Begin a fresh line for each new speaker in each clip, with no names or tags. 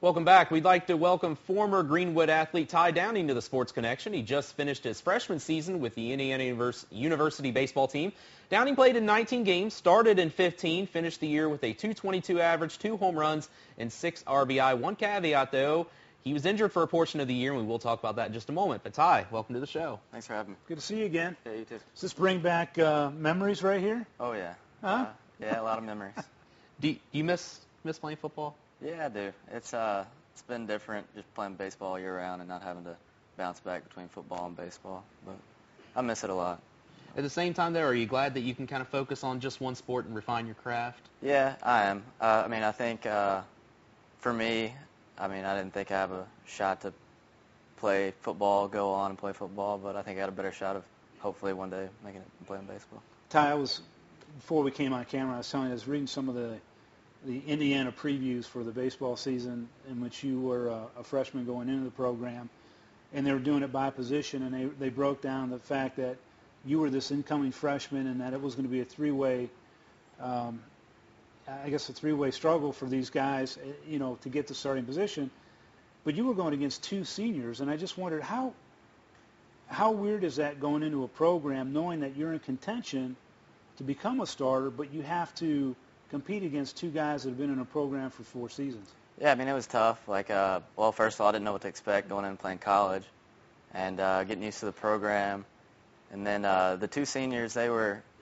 Welcome back. We'd like to welcome former Greenwood athlete Ty Downing to the Sports Connection. He just finished his freshman season with the Indiana University baseball team. Downing played in 19 games, started in 15, finished the year with a .222 average, 2 home runs, and 6 RBI. One caveat, though, he was injured for a portion of the year, and we will talk about that in just a moment. But Ty, welcome to the show.
Thanks for having me.
Good to see you again.
Yeah, you too.
Does this bring back memories right here?
Oh, yeah.
Huh?
Yeah, a lot of memories.
Do you miss playing football?
Yeah, I do. It's been different just playing baseball year-round and not having to bounce back between football and baseball. But I miss it a lot.
At the same time, though, are you glad that you can kind of focus on just one sport and refine your craft?
Yeah, I am. I think for me, I didn't think I have a shot to play football, go on and play football, but I think I had a better shot of hopefully one day making it and playing baseball.
Ty, before we came on camera, I was telling you, I was reading some of the Indiana previews for the baseball season in which you were a freshman going into the program, and they were doing it by position, and they broke down the fact that you were this incoming freshman and that it was going to be a three-way struggle for these guys, to get the starting position. But you were going against 2 seniors, and I just wondered how weird is that going into a program knowing that you're in contention to become a starter, but you have to compete against 2 guys that have been in a program for 4 seasons?
Yeah, it was tough. First of all, I didn't know what to expect going in and playing college and getting used to the program. And then the 2 seniors, I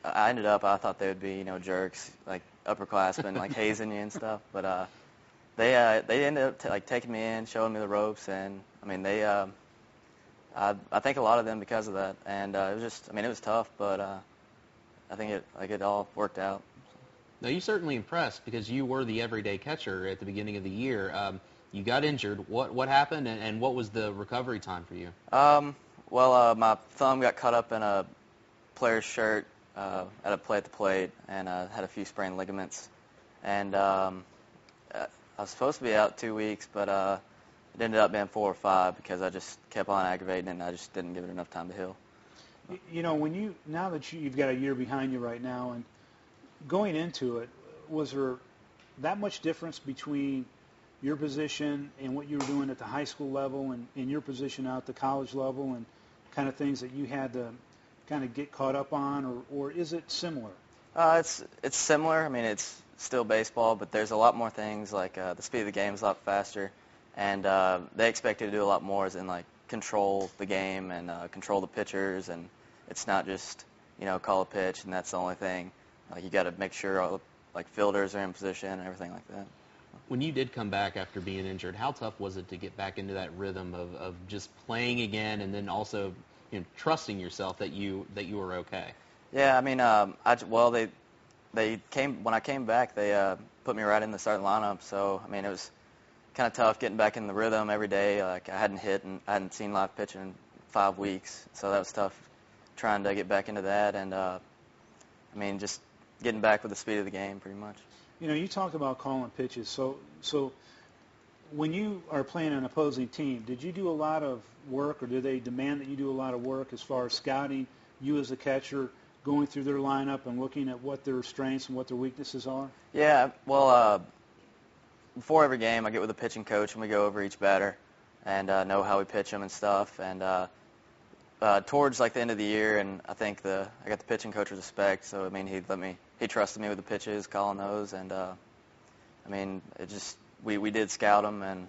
thought they would be, jerks, like upperclassmen, like hazing you and stuff. But they ended up taking me in, showing me the ropes, and I thank a lot of them because of that. And it was tough, but I think it all worked out.
Now, you certainly impressed because you were the everyday catcher at the beginning of the year. You got injured. What happened, and what was the recovery time for you?
My thumb got cut up in a player's shirt at a play at the plate, and had a few sprained ligaments. And I was supposed to be out 2 weeks, but it ended up being 4 or 5 because I just kept on aggravating it, and I just didn't give it enough time to heal.
Now that you've got a year behind you right now, and going into it, was there that much difference between your position and what you were doing at the high school level and your position out at the college level, and kind of things that you had to kind of get caught up on, or is it similar?
It's similar. It's still baseball, but there's a lot more things, like the speed of the game is a lot faster, and they expect you to do a lot more, as in control the game and control the pitchers, and it's not just call a pitch and that's the only thing. You got to make sure all the fielders are in position and everything like that.
When you did come back after being injured, how tough was it to get back into that rhythm of just playing again, and then also trusting yourself that you were okay?
Yeah, when I came back, they put me right in the starting lineup. So it was kind of tough getting back in the rhythm every day. I hadn't hit and I hadn't seen live pitching in 5 weeks, so that was tough trying to get back into that. And just getting back with the speed of the game, pretty much.
You talk about calling pitches. So when you are playing an opposing team, did you do a lot of work, or do they demand that you do a lot of work as far as scouting you as a catcher, going through their lineup and looking at what their strengths and what their weaknesses are?
Yeah, before every game, I get with the pitching coach and we go over each batter and know how we pitch them and stuff. And towards the end of the year, and I think I got the pitching coach's respect, so he trusted me with the pitches, calling those, and we did scout them, and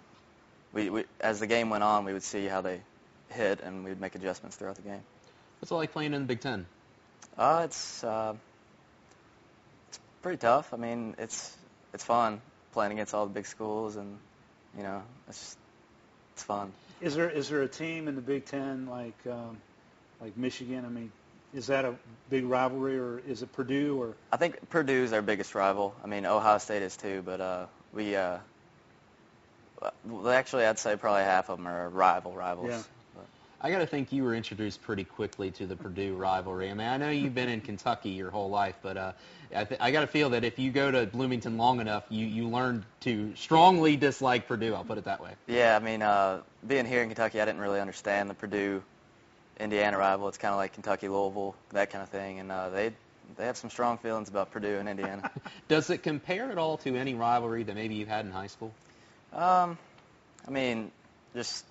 we as the game went on, we would see how they hit, and we would make adjustments throughout the game.
What's it like playing in the Big Ten?
It's pretty tough. It's fun playing against all the big schools, and it's fun.
Is there a team in the Big Ten like Michigan? Is that a big rivalry, or is it Purdue? Or
I think Purdue's our biggest rival. Ohio State is too, but actually I'd say probably half of them are rivals.
Yeah.
I got to think you were introduced pretty quickly to the Purdue rivalry. I know you've been in Kentucky your whole life, but I got to feel that if you go to Bloomington long enough, you learn to strongly dislike Purdue. I'll put it that way.
Yeah, being here in Kentucky, I didn't really understand the Purdue-Indiana rival. It's kind of like Kentucky-Louisville, that kind of thing, and they have some strong feelings about Purdue and Indiana.
Does it compare at all to any rivalry that maybe you had in high school?
I mean, just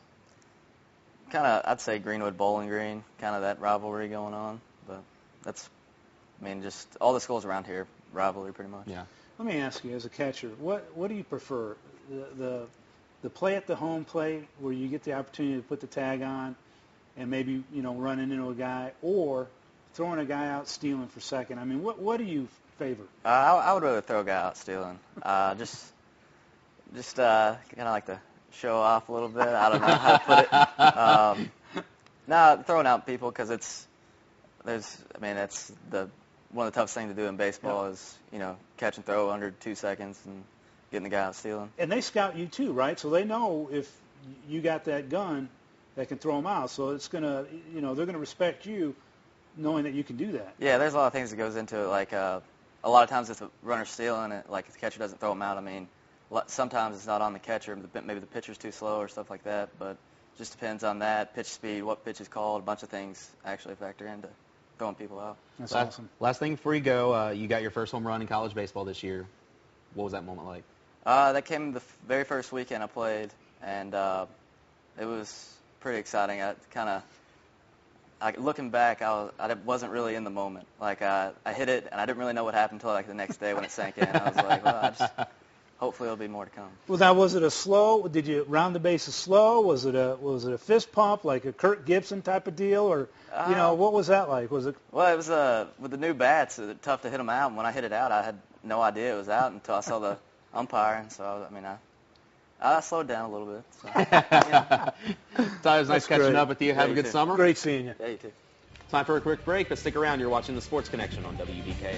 kind of, I'd say Greenwood, Bowling Green, kind of that rivalry going on. But that's, I mean, just all the schools around here, rivalry pretty much.
Yeah.
Let me ask you, as a catcher, what do you prefer? The play at the home plate where you get the opportunity to put the tag on and maybe, running into a guy, or throwing a guy out stealing for second? I mean, what do you favor?
I would rather throw a guy out stealing. Just kind of like to show off a little bit. I don't know how to put it. No, throwing out people, because that's one of the toughest things to do in baseball is, catch and throw under 2 seconds and getting the guy out stealing.
And they scout you too, right? So they know if you got that gun that can throw them out. So it's gonna, they're gonna respect you, knowing that you can do that.
Yeah, there's a lot of things that goes into it. Like a lot of times if the runner's stealing it, like if the catcher doesn't throw them out, I mean, sometimes it's not on the catcher. Maybe the pitcher's too slow or stuff like that. But it just depends on that, pitch speed, what pitch is called. A bunch of things actually factor into throwing people out.
That's awesome.
Last thing before you go, you got your first home run in college baseball this year. What was that moment like?
That came the very first weekend I played, and it was pretty exciting. Looking back, I wasn't really in the moment. Like I hit it, and I didn't really know what happened until like the next day when it sank in. I was like, well, hopefully there'll be more to come.
Well, now, was it a slow? Did you round the bases slow? Was it a fist pump, like a Kirk Gibson type of deal, or what was that like? Was it?
Well, it was with the new bats, it was tough to hit them out. And when I hit it out, I had no idea it was out until I saw the umpire, and so I slowed down a little bit. So,
Ty, it was nice catching
great.
up with you. Have a good summer.
Great seeing you.
Yeah, you too.
Time for a quick break, but stick around. You're watching the Sports Connection on WBKO.